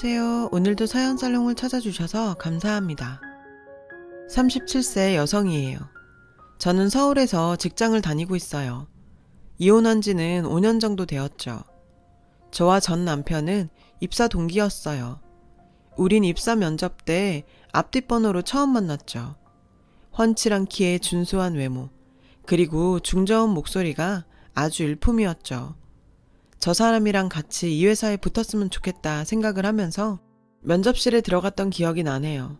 안녕하세요. 오늘도 사연 살롱을 찾아주셔서 감사합니다. 37세 여성이에요. 저는 서울에서 직장을 다니고 있어요. 이혼한 지는 5년 정도 되었죠. 저와 전 남편은 입사 동기였어요. 우린 입사 면접 때 앞뒷번호로 처음 만났죠. 훤칠한 키에 준수한 외모, 그리고 중저음 목소리가 아주 일품이었죠. 저 사람이랑 같이 이 회사에 붙었으면 좋겠다 생각을 하면서 면접실에 들어갔던 기억이 나네요.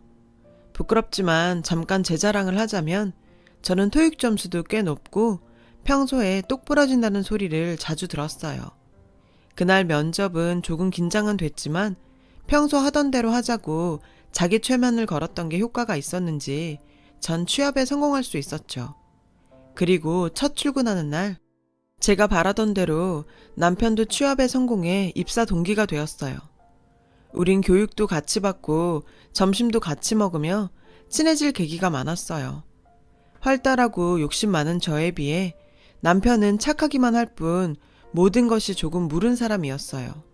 부끄럽지만 잠깐 제 자랑을 하자면 저는 토익 점수도 꽤 높고 평소에 똑 부러진다는 소리를 자주 들었어요. 그날 면접은 조금 긴장은 됐지만 평소 하던 대로 하자고 자기 최면을 걸었던 게 효과가 있었는지 전 취업에 성공할 수 있었죠. 그리고 첫 출근하는 날 제가 바라던 대로 남편도 취업에 성공해 입사 동기가 되었어요. 우린 교육도 같이 받고 점심도 같이 먹으며 친해질 계기가 많았어요. 활달하고 욕심 많은 저에 비해 남편은 착하기만 할 뿐 모든 것이 조금 무른 사람이었어요.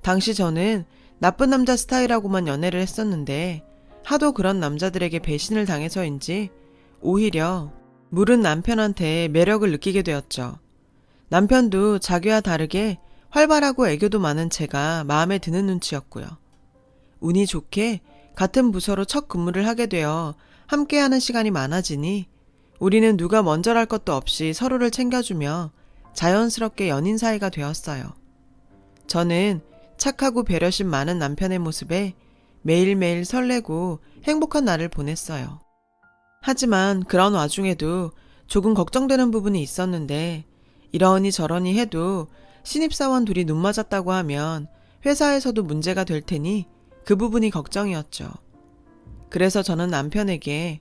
당시 저는 나쁜 남자 스타일하고만 연애를 했었는데 하도 그런 남자들에게 배신을 당해서인지 오히려 무른 남편한테 매력을 느끼게 되었죠. 남편도 자기와 다르게 활발하고 애교도 많은 제가 마음에 드는 눈치였고요. 운이 좋게 같은 부서로 첫 근무를 하게 되어 함께하는 시간이 많아지니 우리는 누가 먼저랄 것도 없이 서로를 챙겨주며 자연스럽게 연인 사이가 되었어요. 저는 착하고 배려심 많은 남편의 모습에 매일매일 설레고 행복한 날을 보냈어요. 하지만 그런 와중에도 조금 걱정되는 부분이 있었는데 이러니 저러니 해도 신입사원 둘이 눈 맞았다고 하면 회사에서도 문제가 될 테니 그 부분이 걱정이었죠. 그래서 저는 남편에게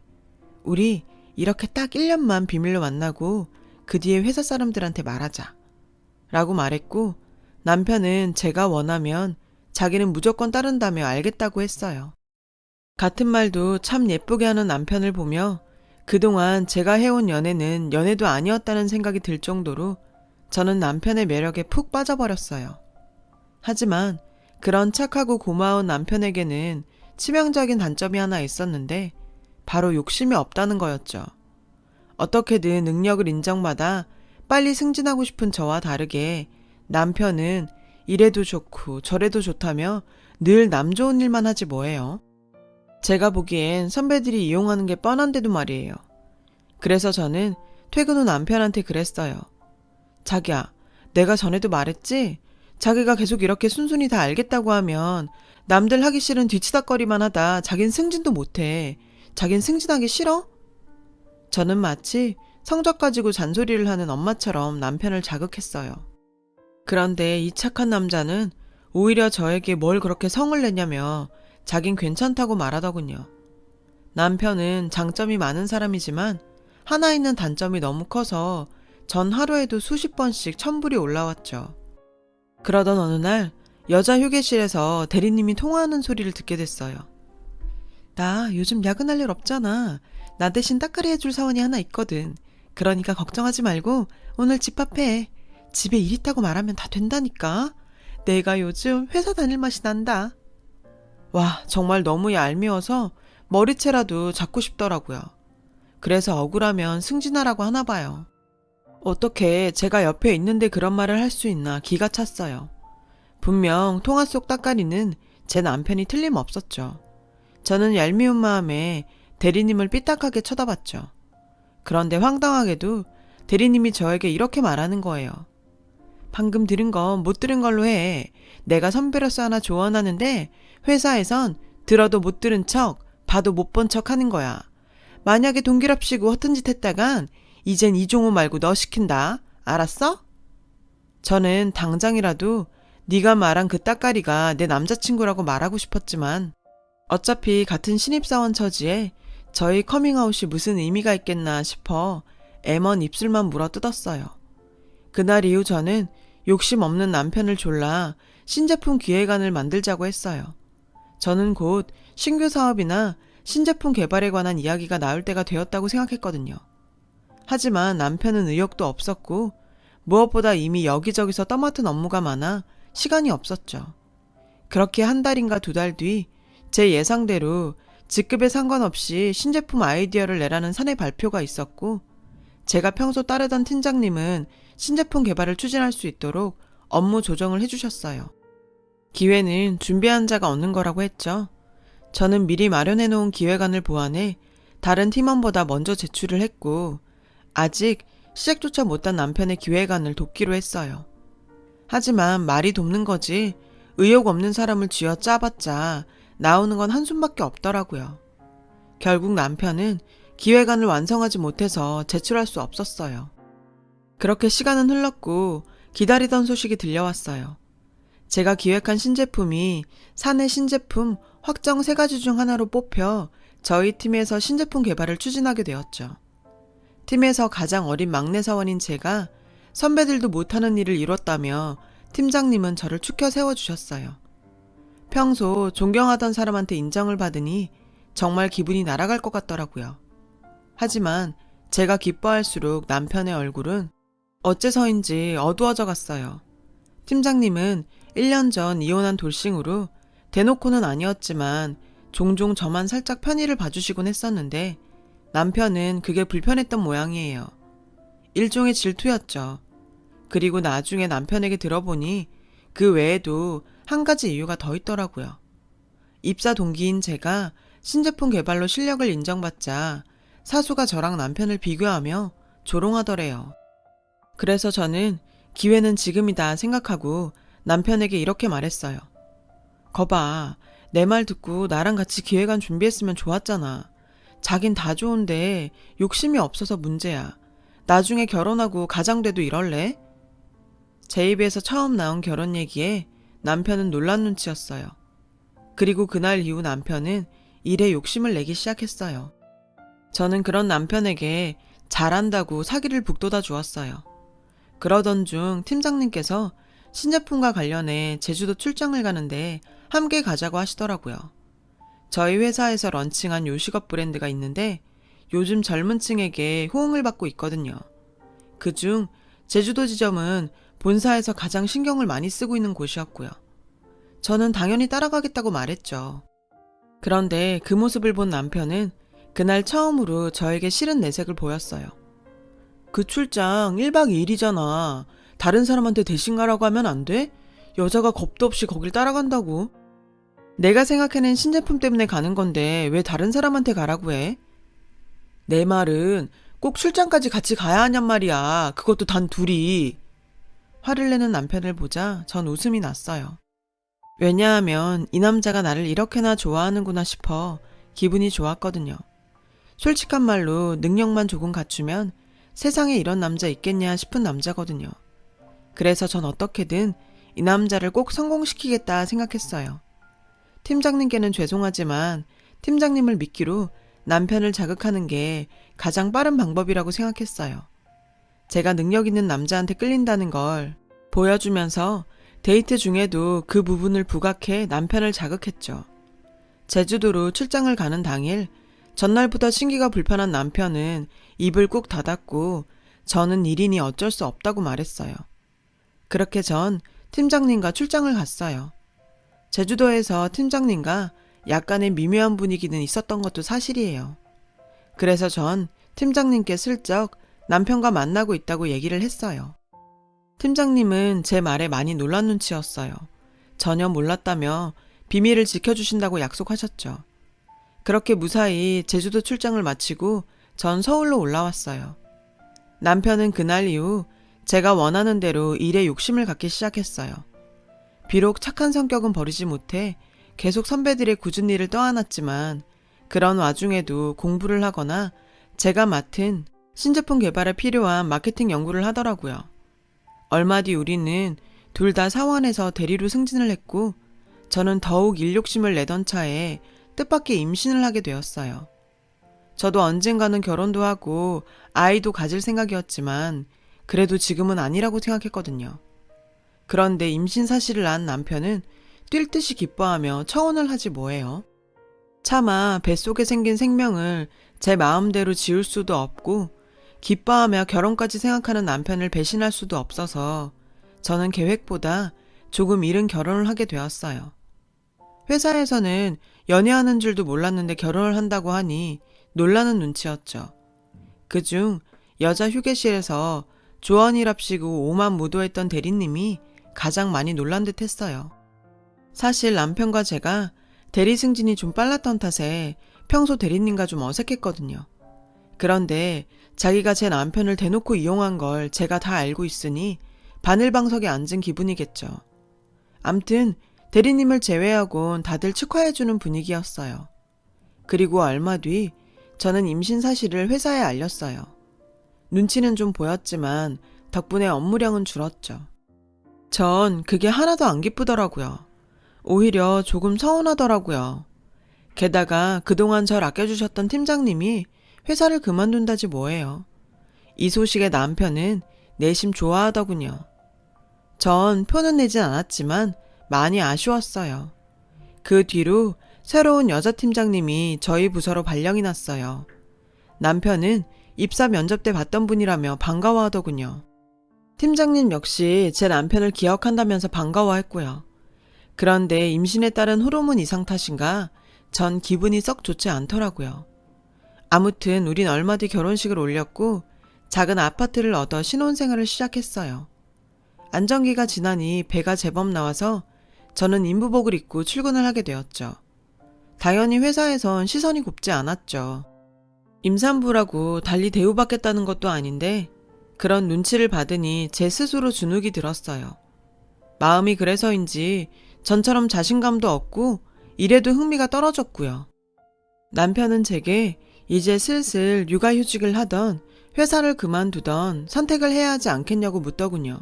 우리 이렇게 딱 1년만 비밀로 만나고 그 뒤에 회사 사람들한테 말하자 라고 말했고 남편은 제가 원하면 자기는 무조건 따른다며 알겠다고 했어요. 같은 말도 참 예쁘게 하는 남편을 보며 그동안 제가 해온 연애는 연애도 아니었다는 생각이 들 정도로 저는 남편의 매력에 푹 빠져버렸어요. 하지만 그런 착하고 고마운 남편에게는 치명적인 단점이 하나 있었는데 바로 욕심이 없다는 거였죠. 어떻게든 능력을 인정받아 빨리 승진하고 싶은 저와 다르게 남편은 이래도 좋고 저래도 좋다며 늘 남 좋은 일만 하지 뭐예요. 제가 보기엔 선배들이 이용하는 게 뻔한데도 말이에요. 그래서 저는 퇴근 후 남편한테 그랬어요. 자기야, 내가 전에도 말했지? 자기가 계속 이렇게 순순히 다 알겠다고 하면 남들 하기 싫은 뒤치다꺼리만 하다 자긴 승진도 못해. 자긴 승진하기 싫어? 저는 마치 성적 가지고 잔소리를 하는 엄마처럼 남편을 자극했어요. 그런데 이 착한 남자는 오히려 저에게 뭘 그렇게 성을 내냐며 자긴 괜찮다고 말하더군요. 남편은 장점이 많은 사람이지만 하나 있는 단점이 너무 커서 전 하루에도 수십 번씩 천불이 올라왔죠. 그러던 어느 날 여자 휴게실에서 대리님이 통화하는 소리를 듣게 됐어요. 나 요즘 야근할 일 없잖아. 나 대신 따까리 해줄 사원이 하나 있거든. 그러니까 걱정하지 말고 오늘 집합해. 집에 일 있다고 말하면 다 된다니까. 내가 요즘 회사 다닐 맛이 난다. 와, 정말 너무 얄미워서 머리채라도 잡고 싶더라고요. 그래서 억울하면 승진하라고 하나 봐요. 어떻게 제가 옆에 있는데 그런 말을 할 수 있나 기가 찼어요. 분명 통화 속 따까리는 제 남편이 틀림없었죠. 저는 얄미운 마음에 대리님을 삐딱하게 쳐다봤죠. 그런데 황당하게도 대리님이 저에게 이렇게 말하는 거예요. 방금 들은 건 못 들은 걸로 해. 내가 선배로서 하나 조언하는데 회사에선 들어도 못 들은 척, 봐도 못 본 척 하는 거야. 만약에 동기랍시고 허튼 짓 했다간 이젠 이종호 말고 너 시킨다. 알았어? 저는 당장이라도 네가 말한 그 따까리가 내 남자친구라고 말하고 싶었지만 어차피 같은 신입사원 처지에 저희 커밍아웃이 무슨 의미가 있겠나 싶어 애먼 입술만 물어뜯었어요. 그날 이후 저는 욕심 없는 남편을 졸라 신제품 기획안을 만들자고 했어요. 저는 곧 신규 사업이나 신제품 개발에 관한 이야기가 나올 때가 되었다고 생각했거든요. 하지만 남편은 의욕도 없었고 무엇보다 이미 여기저기서 떠맡은 업무가 많아 시간이 없었죠. 그렇게 한 달인가 두 달 뒤 제 예상대로 직급에 상관없이 신제품 아이디어를 내라는 사내 발표가 있었고, 제가 평소 따르던 팀장님은 신제품 개발을 추진할 수 있도록 업무 조정을 해주셨어요. 기회는 준비한 자가 얻는 거라고 했죠. 저는 미리 마련해 놓은 기획안을 보완해 다른 팀원보다 먼저 제출을 했고, 아직 시작조차 못한 남편의 기획안을 돕기로 했어요. 하지만 말이 돕는 거지 의욕 없는 사람을 쥐어 짜봤자 나오는 건 한숨밖에 없더라고요. 결국 남편은 기획안을 완성하지 못해서 제출할 수 없었어요. 그렇게 시간은 흘렀고 기다리던 소식이 들려왔어요. 제가 기획한 신제품이 사내 신제품 확정 3가지 중 하나로 뽑혀 저희 팀에서 신제품 개발을 추진하게 되었죠. 팀에서 가장 어린 막내 사원인 제가 선배들도 못하는 일을 이뤘다며 팀장님은 저를 축혀 세워주셨어요. 평소 존경하던 사람한테 인정을 받으니 정말 기분이 날아갈 것 같더라고요. 하지만 제가 기뻐할수록 남편의 얼굴은 어째서인지 어두워져 갔어요. 팀장님은 1년 전 이혼한 돌싱으로 대놓고는 아니었지만 종종 저만 살짝 편의를 봐주시곤 했었는데 남편은 그게 불편했던 모양이에요. 일종의 질투였죠. 그리고 나중에 남편에게 들어보니 그 외에도 한 가지 이유가 더 있더라고요. 입사 동기인 제가 신제품 개발로 실력을 인정받자 사수가 저랑 남편을 비교하며 조롱하더래요. 그래서 저는 기회는 지금이다 생각하고 남편에게 이렇게 말했어요. 거봐, 내 말 듣고 나랑 같이 기획안 준비했으면 좋았잖아. 자긴 다 좋은데 욕심이 없어서 문제야. 나중에 결혼하고 가장 돼도 이럴래? 제 입에서 처음 나온 결혼 얘기에 남편은 놀란 눈치였어요. 그리고 그날 이후 남편은 일에 욕심을 내기 시작했어요. 저는 그런 남편에게 잘한다고 사기를 북돋아 주었어요. 그러던 중 팀장님께서 신제품과 관련해 제주도 출장을 가는데 함께 가자고 하시더라고요. 저희 회사에서 런칭한 요식업 브랜드가 있는데 요즘 젊은 층에게 호응을 받고 있거든요. 그중 제주도 지점은 본사에서 가장 신경을 많이 쓰고 있는 곳이었고요. 저는 당연히 따라가겠다고 말했죠. 그런데 그 모습을 본 남편은 그날 처음으로 저에게 싫은 내색을 보였어요. 그 출장 1박 2일이잖아. 다른 사람한테 대신 가라고 하면 안 돼? 여자가 겁도 없이 거길 따라간다고. 내가 생각해낸 신제품 때문에 가는 건데 왜 다른 사람한테 가라고 해? 내 말은 꼭 출장까지 같이 가야 하냔 말이야. 그것도 단 둘이. 화를 내는 남편을 보자 전 웃음이 났어요. 왜냐하면 이 남자가 나를 이렇게나 좋아하는구나 싶어 기분이 좋았거든요. 솔직한 말로 능력만 조금 갖추면 세상에 이런 남자 있겠냐 싶은 남자거든요. 그래서 전 어떻게든 이 남자를 꼭 성공시키겠다 생각했어요. 팀장님께는 죄송하지만 팀장님을 믿기로 남편을 자극하는 게 가장 빠른 방법이라고 생각했어요. 제가 능력 있는 남자한테 끌린다는 걸 보여주면서 데이트 중에도 그 부분을 부각해 남편을 자극했죠. 제주도로 출장을 가는 당일 전날부터 신기가 불편한 남편은 입을 꾹 닫았고 저는 일이니 어쩔 수 없다고 말했어요. 그렇게 전 팀장님과 출장을 갔어요. 제주도에서 팀장님과 약간의 미묘한 분위기는 있었던 것도 사실이에요. 그래서 전 팀장님께 슬쩍 남편과 만나고 있다고 얘기를 했어요. 팀장님은 제 말에 많이 놀란 눈치였어요. 전혀 몰랐다며 비밀을 지켜주신다고 약속하셨죠. 그렇게 무사히 제주도 출장을 마치고 전 서울로 올라왔어요. 남편은 그날 이후 제가 원하는 대로 일에 욕심을 갖기 시작했어요. 비록 착한 성격은 버리지 못해 계속 선배들의 굳은 일을 떠안았지만 그런 와중에도 공부를 하거나 제가 맡은 신제품 개발에 필요한 마케팅 연구를 하더라고요. 얼마 뒤 우리는 둘 다 사원에서 대리로 승진을 했고 저는 더욱 일욕심을 내던 차에 뜻밖의 임신을 하게 되었어요. 저도 언젠가는 결혼도 하고 아이도 가질 생각이었지만 그래도 지금은 아니라고 생각했거든요. 그런데 임신 사실을 안 남편은 뛸 듯이 기뻐하며 청혼을 하지 뭐예요. 차마 뱃속에 생긴 생명을 제 마음대로 지울 수도 없고 기뻐하며 결혼까지 생각하는 남편을 배신할 수도 없어서 저는 계획보다 조금 이른 결혼을 하게 되었어요. 회사에서는 연애하는 줄도 몰랐는데 결혼을 한다고 하니 놀라는 눈치였죠. 그중 여자 휴게실에서 조언이랍시고 오만 무도했던 대리님이 가장 많이 놀란 듯 했어요. 사실 남편과 제가 대리 승진이 좀 빨랐던 탓에 평소 대리님과 좀 어색했거든요. 그런데 자기가 제 남편을 대놓고 이용한 걸 제가 다 알고 있으니 바늘방석에 앉은 기분이겠죠. 암튼 대리님을 제외하곤 다들 축하해주는 분위기였어요. 그리고 얼마 뒤 저는 임신 사실을 회사에 알렸어요. 눈치는 좀 보였지만 덕분에 업무량은 줄었죠. 전 그게 하나도 안 기쁘더라고요. 오히려 조금 서운하더라고요. 게다가 그동안 절 아껴주셨던 팀장님이 회사를 그만둔다지 뭐예요. 이 소식에 남편은 내심 좋아하더군요. 전 표는 내진 않았지만 많이 아쉬웠어요. 그 뒤로 새로운 여자 팀장님이 저희 부서로 발령이 났어요. 남편은 입사 면접 때 봤던 분이라며 반가워하더군요. 팀장님 역시 제 남편을 기억한다면서 반가워했고요. 그런데 임신에 따른 호르몬 이상 탓인가 전 기분이 썩 좋지 않더라고요. 아무튼 우린 얼마 뒤 결혼식을 올렸고 작은 아파트를 얻어 신혼생활을 시작했어요. 안정기가 지나니 배가 제법 나와서 저는 인부복을 입고 출근을 하게 되었죠. 당연히 회사에선 시선이 곱지 않았죠. 임산부라고 달리 대우받겠다는 것도 아닌데 그런 눈치를 받으니 제 스스로 주눅이 들었어요. 마음이 그래서인지 전처럼 자신감도 없고 일에도 흥미가 떨어졌고요. 남편은 제게 이제 슬슬 육아휴직을 하던 회사를 그만두던 선택을 해야 하지 않겠냐고 묻더군요.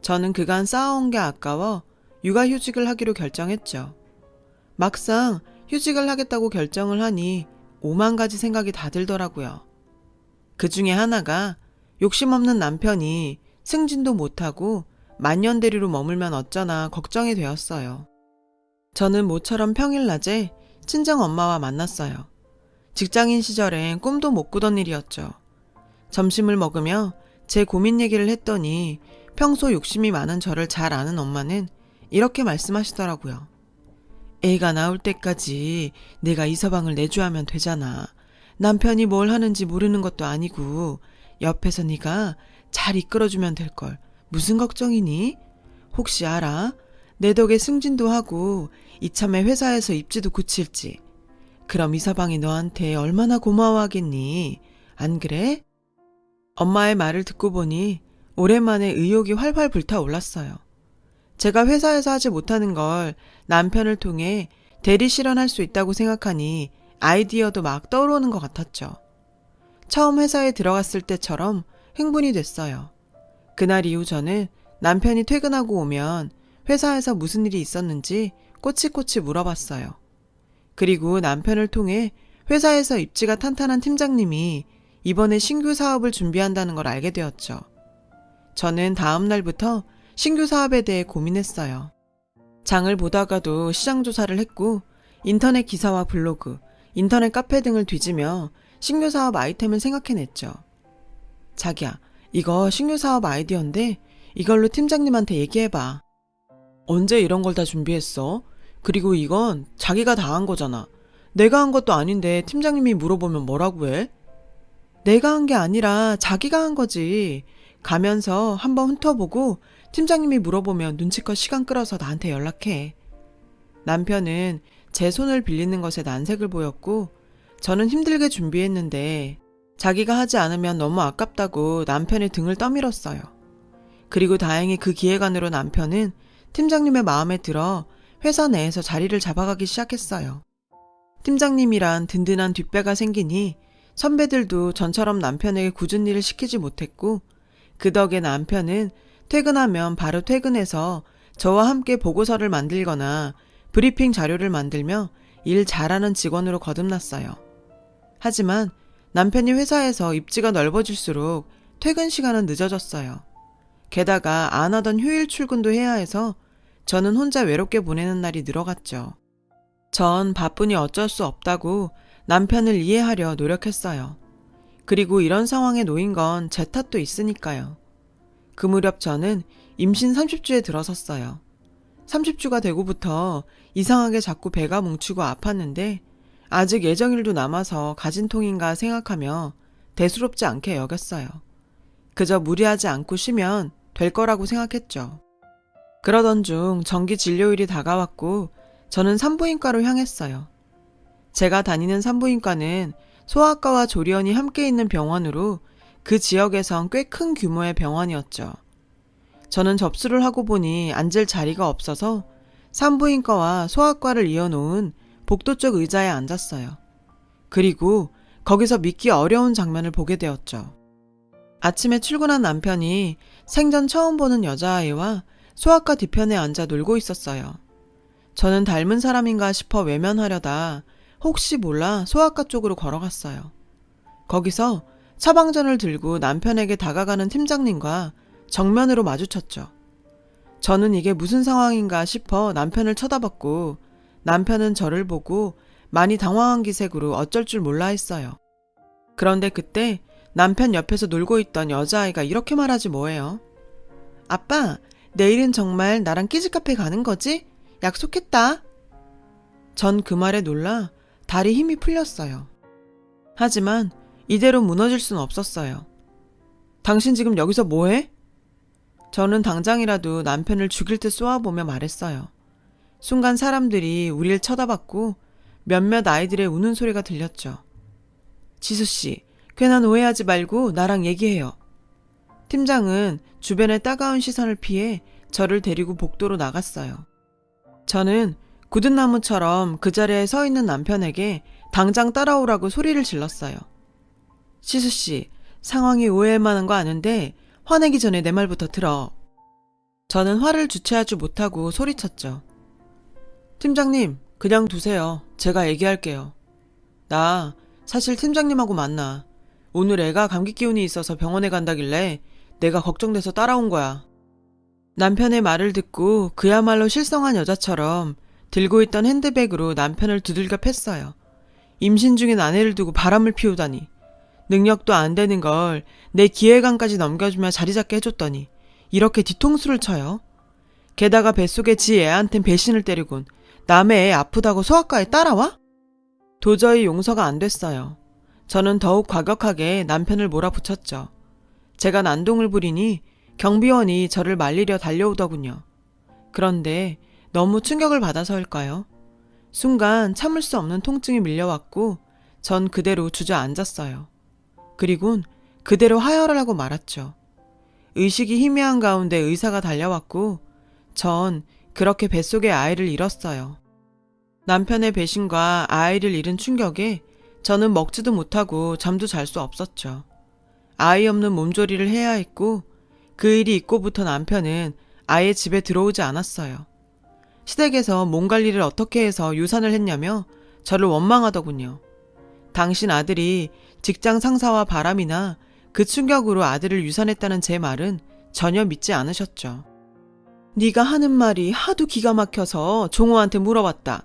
저는 그간 쌓아온 게 아까워 육아휴직을 하기로 결정했죠. 막상 휴직을 하겠다고 결정을 하니 5만 가지 생각이 다 들더라고요. 그 중에 하나가 욕심 없는 남편이 승진도 못하고 만년대리로 머물면 어쩌나 걱정이 되었어요. 저는 모처럼 평일낮에 친정 엄마와 만났어요. 직장인 시절엔 꿈도 못 꾸던 일이었죠. 점심을 먹으며 제 고민 얘기를 했더니 평소 욕심이 많은 저를 잘 아는 엄마는 이렇게 말씀하시더라고요. 애가 나올 때까지 내가 이 서방을 내주하면 되잖아. 남편이 뭘 하는지 모르는 것도 아니고 옆에서 네가 잘 이끌어주면 될걸. 무슨 걱정이니? 혹시 알아? 내 덕에 승진도 하고 이참에 회사에서 입지도 굳힐지. 그럼 이 서방이 너한테 얼마나 고마워하겠니? 안 그래? 엄마의 말을 듣고 보니 오랜만에 의욕이 활활 불타올랐어요. 제가 회사에서 하지 못하는 걸 남편을 통해 대리 실현할 수 있다고 생각하니 아이디어도 막 떠오르는 것 같았죠. 처음 회사에 들어갔을 때처럼 흥분이 됐어요. 그날 이후 저는 남편이 퇴근하고 오면 회사에서 무슨 일이 있었는지 꼬치꼬치 물어봤어요. 그리고 남편을 통해 회사에서 입지가 탄탄한 팀장님이 이번에 신규 사업을 준비한다는 걸 알게 되었죠. 저는 다음 날부터 신규 사업에 대해 고민했어요. 장을 보다가도 시장 조사를 했고 인터넷 기사와 블로그, 인터넷 카페 등을 뒤지며 신규 사업 아이템을 생각해냈죠. 자기야, 이거 신규 사업 아이디어인데 이걸로 팀장님한테 얘기해봐. 언제 이런 걸 다 준비했어? 그리고 이건 자기가 다 한 거잖아. 내가 한 것도 아닌데 팀장님이 물어보면 뭐라고 해? 내가 한 게 아니라 자기가 한 거지. 가면서 한번 훑어보고 팀장님이 물어보면 눈치껏 시간 끌어서 나한테 연락해. 남편은 제 손을 빌리는 것에 난색을 보였고 저는 힘들게 준비했는데 자기가 하지 않으면 너무 아깝다고 남편의 등을 떠밀었어요. 그리고 다행히 그 기획안으로 남편은 팀장님의 마음에 들어 회사 내에서 자리를 잡아가기 시작했어요. 팀장님이란 든든한 뒷배가 생기니 선배들도 전처럼 남편에게 굳은 일을 시키지 못했고 그 덕에 남편은 퇴근하면 바로 퇴근해서 저와 함께 보고서를 만들거나 브리핑 자료를 만들며 일 잘하는 직원으로 거듭났어요. 하지만 남편이 회사에서 입지가 넓어질수록 퇴근 시간은 늦어졌어요. 게다가 안 하던 휴일 출근도 해야 해서 저는 혼자 외롭게 보내는 날이 늘어갔죠. 전 바쁘니 어쩔 수 없다고 남편을 이해하려 노력했어요. 그리고 이런 상황에 놓인 건 제 탓도 있으니까요. 그 무렵 저는 임신 30주에 들어섰어요. 30주가 되고부터 이상하게 자꾸 배가 뭉치고 아팠는데 아직 예정일도 남아서 가진 통인가 생각하며 대수롭지 않게 여겼어요. 그저 무리하지 않고 쉬면 될 거라고 생각했죠. 그러던 중 정기 진료일이 다가왔고 저는 산부인과로 향했어요. 제가 다니는 산부인과는 소아과와 조리원이 함께 있는 병원으로 그 지역에선 꽤 큰 규모의 병원이었죠. 저는 접수를 하고 보니 앉을 자리가 없어서 산부인과와 소아과를 이어놓은 복도 쪽 의자에 앉았어요. 그리고 거기서 믿기 어려운 장면을 보게 되었죠. 아침에 출근한 남편이 생전 처음 보는 여자아이와 소아과 뒤편에 앉아 놀고 있었어요. 저는 닮은 사람인가 싶어 외면하려다 혹시 몰라 소아과 쪽으로 걸어갔어요. 거기서 처방전을 들고 남편에게 다가가는 팀장님과 정면으로 마주쳤죠. 저는 이게 무슨 상황인가 싶어 남편을 쳐다봤고 남편은 저를 보고 많이 당황한 기색으로 어쩔 줄 몰라 했어요. 그런데 그때 남편 옆에서 놀고 있던 여자아이가 이렇게 말하지 뭐예요. 아빠, 내일은 정말 나랑 키즈카페 가는 거지? 약속했다. 전 그 말에 놀라 다리 힘이 풀렸어요. 하지만 이대로 무너질 순 없었어요. 당신 지금 여기서 뭐해? 저는 당장이라도 남편을 죽일 듯 쏘아보며 말했어요. 순간 사람들이 우리를 쳐다봤고 몇몇 아이들의 우는 소리가 들렸죠. 지수씨, 괜한 오해하지 말고 나랑 얘기해요. 팀장은 주변의 따가운 시선을 피해 저를 데리고 복도로 나갔어요. 저는 굳은 나무처럼 그 자리에 서 있는 남편에게 당장 따라오라고 소리를 질렀어요. 지수씨, 상황이 오해할 만한 거 아는데 화내기 전에 내 말부터 들어. 저는 화를 주체하지 못하고 소리쳤죠. 팀장님, 그냥 두세요. 제가 얘기할게요. 나 사실 팀장님하고 만나. 오늘 애가 감기 기운이 있어서 병원에 간다길래 내가 걱정돼서 따라온 거야. 남편의 말을 듣고 그야말로 실성한 여자처럼 들고 있던 핸드백으로 남편을 두들겨 팼어요. 임신 중인 아내를 두고 바람을 피우다니. 능력도 안 되는 걸 내 기획안까지 넘겨주며 자리 잡게 해줬더니 이렇게 뒤통수를 쳐요. 게다가 뱃속에 지 애한텐 배신을 때리곤 남의 애 아프다고 소아과에 따라와? 도저히 용서가 안 됐어요. 저는 더욱 과격하게 남편을 몰아붙였죠. 제가 난동을 부리니 경비원이 저를 말리려 달려오더군요. 그런데 너무 충격을 받아서일까요? 순간 참을 수 없는 통증이 밀려왔고 전 그대로 주저앉았어요. 그리곤 그대로 하혈을 하고 말았죠. 의식이 희미한 가운데 의사가 달려왔고 전 그렇게 뱃속에 아이를 잃었어요. 남편의 배신과 아이를 잃은 충격에 저는 먹지도 못하고 잠도 잘 수 없었죠. 아이 없는 몸조리를 해야 했고 그 일이 있고부터 남편은 아예 집에 들어오지 않았어요. 시댁에서 몸 관리를 어떻게 해서 유산을 했냐며 저를 원망하더군요. 당신 아들이 직장 상사와 바람이나 그 충격으로 아들을 유산했다는 제 말은 전혀 믿지 않으셨죠. 네가 하는 말이 하도 기가 막혀서 종호한테 물어봤다.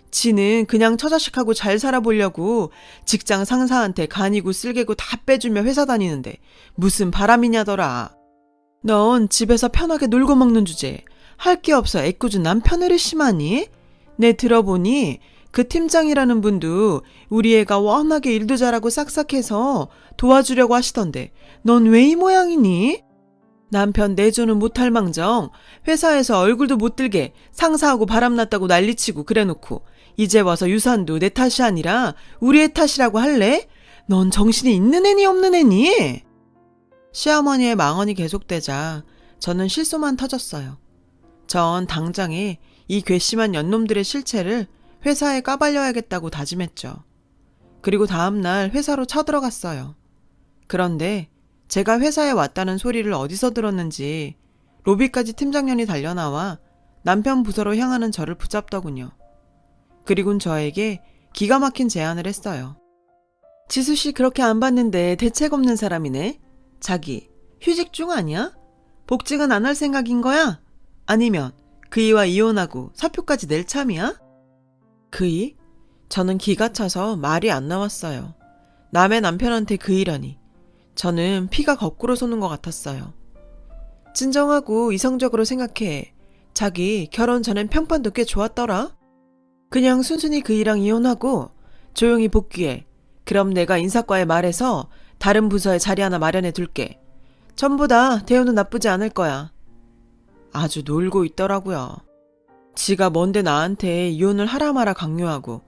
지는 그냥 처자식하고 잘 살아보려고 직장 상사한테 간이고 쓸개고 다 빼주며 회사 다니는데 무슨 바람이냐더라. 넌 집에서 편하게 놀고 먹는 주제에 할 게 없어 애꿎은 남편을 의심하니? 내 들어보니 그 팀장이라는 분도 우리 애가 워낙에 일도 잘하고 싹싹해서 도와주려고 하시던데 넌 왜 이 모양이니? 남편 내조는 못할 망정 회사에서 얼굴도 못 들게 상사하고 바람났다고 난리치고 그래놓고 이제 와서 유산도 내 탓이 아니라 우리 애 탓이라고 할래? 넌 정신이 있는 애니 없는 애니? 시어머니의 망언이 계속되자 저는 실소만 터졌어요. 전 당장에 이 괘씸한 연놈들의 실체를 회사에 까발려야겠다고 다짐했죠. 그리고 다음날 회사로 쳐들어갔어요. 그런데 제가 회사에 왔다는 소리를 어디서 들었는지 로비까지 팀장년이 달려나와 남편 부서로 향하는 저를 붙잡더군요. 그리곤 저에게 기가 막힌 제안을 했어요. 지수씨 그렇게 안 봤는데 대책 없는 사람이네. 자기 휴직 중 아니야? 복직은 안 할 생각인 거야? 아니면 그이와 이혼하고 사표까지 낼 참이야? 그이? 저는 기가 차서 말이 안 나왔어요. 남의 남편한테 그이라니. 저는 피가 거꾸로 솟는 것 같았어요. 진정하고 이성적으로 생각해. 자기 결혼 전엔 평판도 꽤 좋았더라. 그냥 순순히 그이랑 이혼하고 조용히 복귀해. 그럼 내가 인사과에 말해서 다른 부서에 자리 하나 마련해 둘게. 전부 다 대우는 나쁘지 않을 거야. 아주 놀고 있더라고요. 지가 뭔데 나한테 이혼을 하라 마라 강요하고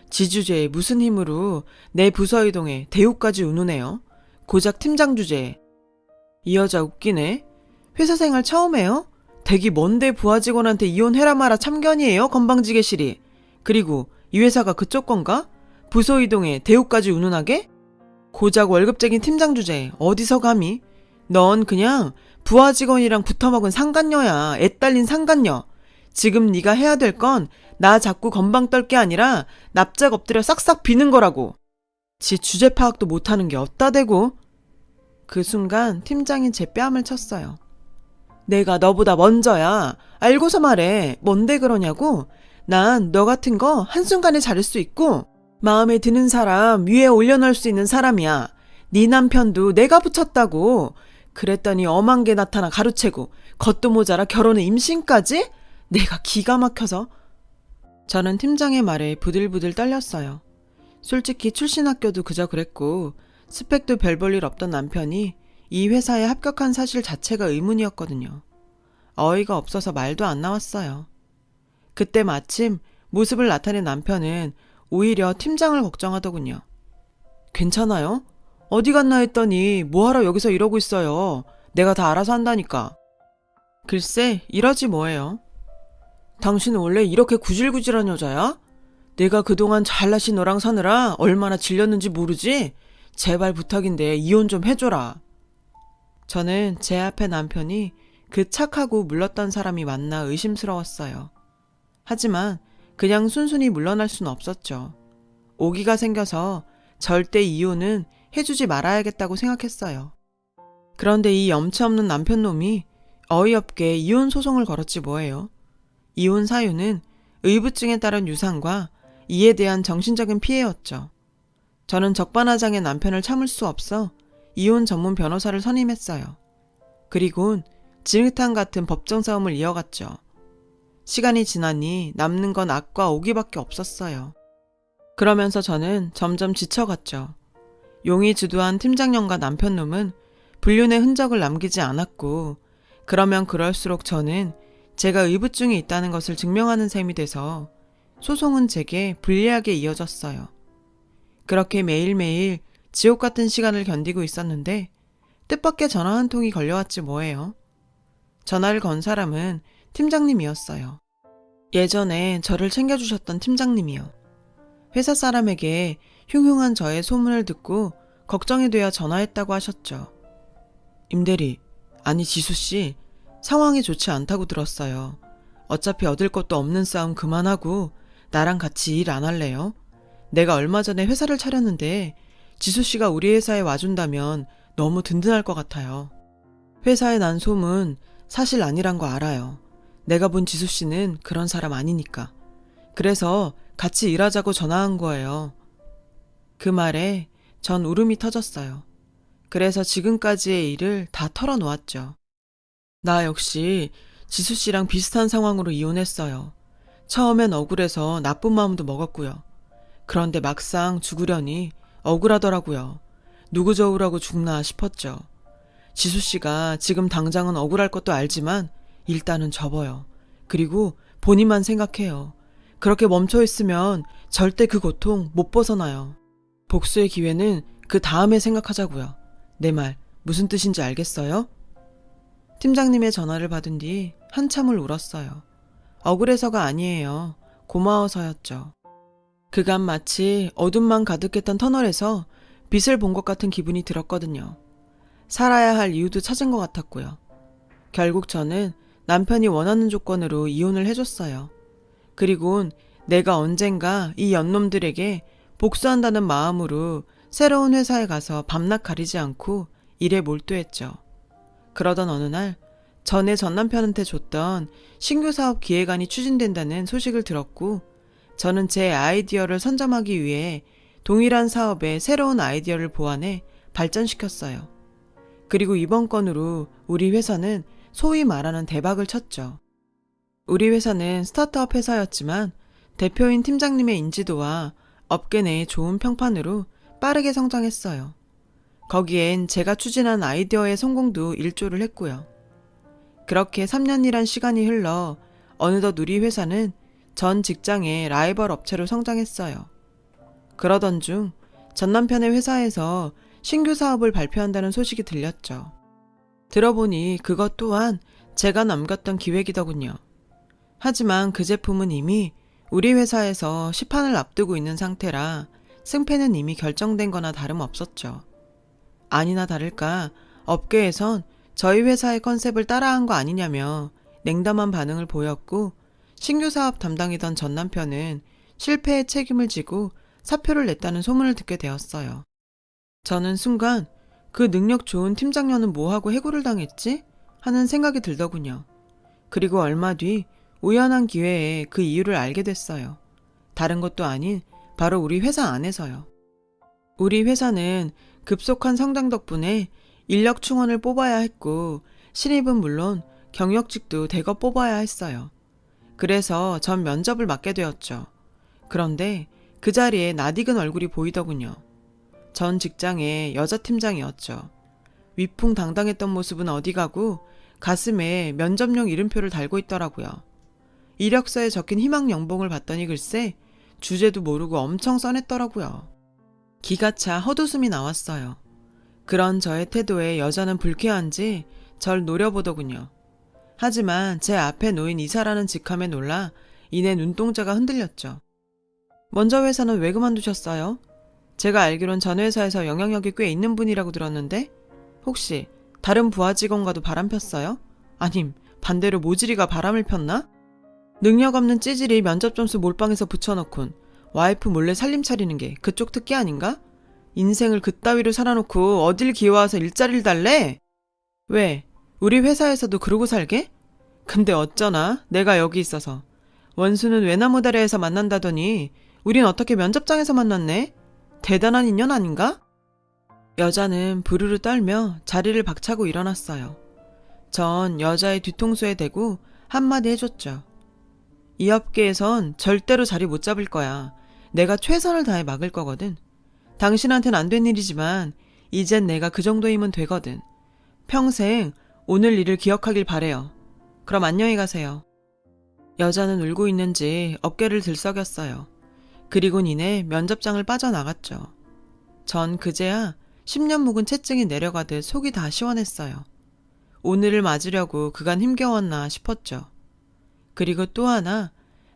지주제에 무슨 힘으로 내 부서 이동에 대우까지 운우네요. 고작 팀장 주제에. 이 여자 웃기네. 회사 생활 처음 해요? 댁이 뭔데 부하 직원한테 이혼해라 마라 참견이에요, 건방지게실이. 그리고 이 회사가 그쪽 건가? 부서 이동에 대우까지 운운하게? 고작 월급쟁이 팀장 주제에 어디서 감히? 넌 그냥 부하 직원이랑 붙어먹은 상간녀야. 애 딸린 상간녀. 지금 네가 해야 될 건 나 자꾸 건방 떨 게 아니라 납작 엎드려 싹싹 비는 거라고. 지 주제 파악도 못하는 게 어따 대고. 그 순간 팀장이 제 뺨을 쳤어요. 내가 너보다 먼저야. 알고서 말해. 뭔데 그러냐고. 난 너 같은 거 한순간에 자를 수 있고 마음에 드는 사람 위에 올려놓을 수 있는 사람이야. 네 남편도 내가 붙였다고. 그랬더니 엄한 게 나타나 가로채고 겉도 모자라 결혼에 임신까지? 내가 기가 막혀서. 저는 팀장의 말에 부들부들 떨렸어요. 솔직히 출신 학교도 그저 그랬고 스펙도 별 볼 일 없던 남편이 이 회사에 합격한 사실 자체가 의문이었거든요. 어이가 없어서 말도 안 나왔어요. 그때 마침 모습을 나타낸 남편은 오히려 팀장을 걱정하더군요. 괜찮아요? 어디 갔나 했더니 뭐하러 여기서 이러고 있어요. 내가 다 알아서 한다니까. 글쎄, 이러지 뭐예요. 당신은 원래 이렇게 구질구질한 여자야? 내가 그동안 잘나신 너랑 사느라 얼마나 질렸는지 모르지? 제발 부탁인데 이혼 좀 해줘라. 저는 제 앞에 남편이 그 착하고 물렀던 사람이 맞나 의심스러웠어요. 하지만 그냥 순순히 물러날 순 없었죠. 오기가 생겨서 절대 이혼은 해주지 말아야겠다고 생각했어요. 그런데 이 염치 없는 남편놈이 어이없게 이혼 소송을 걸었지 뭐예요. 이혼 사유는 의부증에 따른 유산과 이에 대한 정신적인 피해였죠. 저는 적반하장의 남편을 참을 수 없어 이혼 전문 변호사를 선임했어요. 그리곤 진흙탕 같은 법정 싸움을 이어갔죠. 시간이 지나니 남는 건 악과 오기밖에 없었어요. 그러면서 저는 점점 지쳐갔죠. 용이 주도한 팀장년과 남편놈은 불륜의 흔적을 남기지 않았고 그러면 그럴수록 저는 제가 의부증이 있다는 것을 증명하는 셈이 돼서 소송은 제게 불리하게 이어졌어요. 그렇게 매일매일 지옥 같은 시간을 견디고 있었는데 뜻밖의 전화 한 통이 걸려왔지 뭐예요. 전화를 건 사람은 팀장님이었어요. 예전에 저를 챙겨주셨던 팀장님이요. 회사 사람에게 흉흉한 저의 소문을 듣고 걱정이 되어 전화했다고 하셨죠. 임대리, 아니 지수씨, 상황이 좋지 않다고 들었어요. 어차피 얻을 것도 없는 싸움 그만하고 나랑 같이 일 안 할래요? 내가 얼마 전에 회사를 차렸는데 지수씨가 우리 회사에 와준다면 너무 든든할 것 같아요. 회사에 난 소문 사실 아니란 거 알아요. 내가 본 지수씨는 그런 사람 아니니까. 그래서 같이 일하자고 전화한 거예요. 그 말에 전 울음이 터졌어요. 그래서 지금까지의 일을 다 털어놓았죠. 나 역시 지수씨랑 비슷한 상황으로 이혼했어요. 처음엔 억울해서 나쁜 마음도 먹었고요. 그런데 막상 죽으려니 억울하더라고요. 누구 저우라고 죽나 싶었죠. 지수씨가 지금 당장은 억울할 것도 알지만 일단은 접어요. 그리고 본인만 생각해요. 그렇게 멈춰있으면 절대 그 고통 못 벗어나요. 복수의 기회는 그 다음에 생각하자고요. 내 말 무슨 뜻인지 알겠어요? 팀장님의 전화를 받은 뒤 한참을 울었어요. 억울해서가 아니에요. 고마워서였죠. 그간 마치 어둠만 가득했던 터널에서 빛을 본 것 같은 기분이 들었거든요. 살아야 할 이유도 찾은 것 같았고요. 결국 저는 남편이 원하는 조건으로 이혼을 해줬어요. 그리곤 내가 언젠가 이 연놈들에게 복수한다는 마음으로 새로운 회사에 가서 밤낮 가리지 않고 일에 몰두했죠. 그러던 어느 날 전에 전남편한테 줬던 신규 사업 기획안이 추진된다는 소식을 들었고 저는 제 아이디어를 선점하기 위해 동일한 사업에 새로운 아이디어를 보완해 발전시켰어요. 그리고 이번 건으로 우리 회사는 소위 말하는 대박을 쳤죠. 우리 회사는 스타트업 회사였지만 대표인 팀장님의 인지도와 업계 내의 좋은 평판으로 빠르게 성장했어요. 거기엔 제가 추진한 아이디어의 성공도 일조를 했고요. 그렇게 3년이란 시간이 흘러 어느덧 우리 회사는 전 직장의 라이벌 업체로 성장했어요. 그러던 중 전 남편의 회사에서 신규 사업을 발표한다는 소식이 들렸죠. 들어보니 그것 또한 제가 남겼던 기획이더군요. 하지만 그 제품은 이미 우리 회사에서 시판을 앞두고 있는 상태라 승패는 이미 결정된 거나 다름없었죠. 아니나 다를까 업계에선 저희 회사의 컨셉을 따라한 거 아니냐며 냉담한 반응을 보였고, 신규 사업 담당이던 전 남편은 실패의 책임을 지고 사표를 냈다는 소문을 듣게 되었어요. 저는 순간 그 능력 좋은 팀장년은 뭐하고 해고를 당했지? 하는 생각이 들더군요. 그리고 얼마 뒤 우연한 기회에 그 이유를 알게 됐어요. 다른 것도 아닌 바로 우리 회사 안에서요. 우리 회사는 급속한 성장 덕분에 인력 충원을 뽑아야 했고, 신입은 물론 경력직도 대거 뽑아야 했어요. 그래서 전 면접을 맡게 되었죠. 그런데 그 자리에 낯익은 얼굴이 보이더군요. 전 직장의 여자 팀장이었죠. 위풍당당했던 모습은 어디 가고 가슴에 면접용 이름표를 달고 있더라고요. 이력서에 적힌 희망 연봉을 봤더니 글쎄 주제도 모르고 엄청 써냈더라고요. 기가 차 헛웃음이 나왔어요. 그런 저의 태도에 여자는 불쾌한지 절 노려보더군요. 하지만 제 앞에 놓인 이사라는 직함에 놀라 이내 눈동자가 흔들렸죠. 먼저 회사는 왜 그만두셨어요? 제가 알기론 전 회사에서 영향력이 꽤 있는 분이라고 들었는데 혹시 다른 부하 직원과도 바람 폈어요? 아님 반대로 모지리가 바람을 폈나? 능력 없는 찌질이 면접 점수 몰빵해서 붙여놓곤 와이프 몰래 살림 차리는 게 그쪽 특기 아닌가? 인생을 그따위로 살아놓고 어딜 기어와서 일자리를 달래? 왜? 우리 회사에서도 그러고 살게? 근데 어쩌나 내가 여기 있어서. 원수는 외나무다리에서 만난다더니 우린 어떻게 면접장에서 만났네? 대단한 인연 아닌가? 여자는 부르르 떨며 자리를 박차고 일어났어요. 전 여자의 뒤통수에 대고 한마디 해줬죠. 이 업계에선 절대로 자리 못 잡을 거야. 내가 최선을 다해 막을 거거든. 당신한텐 안 된 일이지만 이젠 내가 그 정도이면 되거든. 평생 오늘 일을 기억하길 바래요. 그럼 안녕히 가세요. 여자는 울고 있는지 어깨를 들썩였어요. 그리곤 이내 면접장을 빠져나갔죠. 전 그제야 10년 묵은 채증이 내려가듯 속이 다 시원했어요. 오늘을 맞으려고 그간 힘겨웠나 싶었죠. 그리고 또 하나,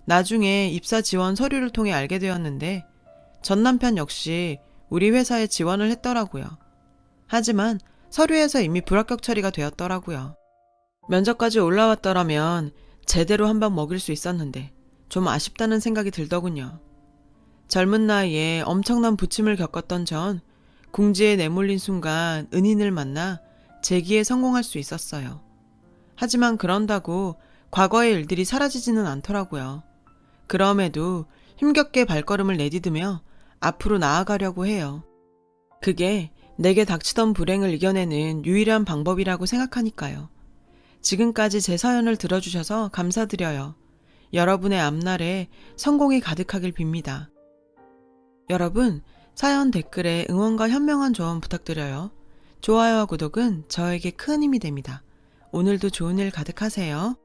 나중에 입사 지원 서류를 통해 알게 되었는데 전 남편 역시 우리 회사에 지원을 했더라고요. 하지만 서류에서 이미 불합격 처리가 되었더라고요. 면접까지 올라왔더라면 제대로 한 방 먹일 수 있었는데 좀 아쉽다는 생각이 들더군요. 젊은 나이에 엄청난 부침을 겪었던 전 궁지에 내몰린 순간 은인을 만나 재기에 성공할 수 있었어요. 하지만 그런다고 과거의 일들이 사라지지는 않더라고요. 그럼에도 힘겹게 발걸음을 내디디며 앞으로 나아가려고 해요. 그게 내게 닥치던 불행을 이겨내는 유일한 방법이라고 생각하니까요. 지금까지 제 사연을 들어주셔서 감사드려요. 여러분의 앞날에 성공이 가득하길 빕니다. 여러분, 사연 댓글에 응원과 현명한 조언 부탁드려요. 좋아요와 구독은 저에게 큰 힘이 됩니다. 오늘도 좋은 일 가득하세요.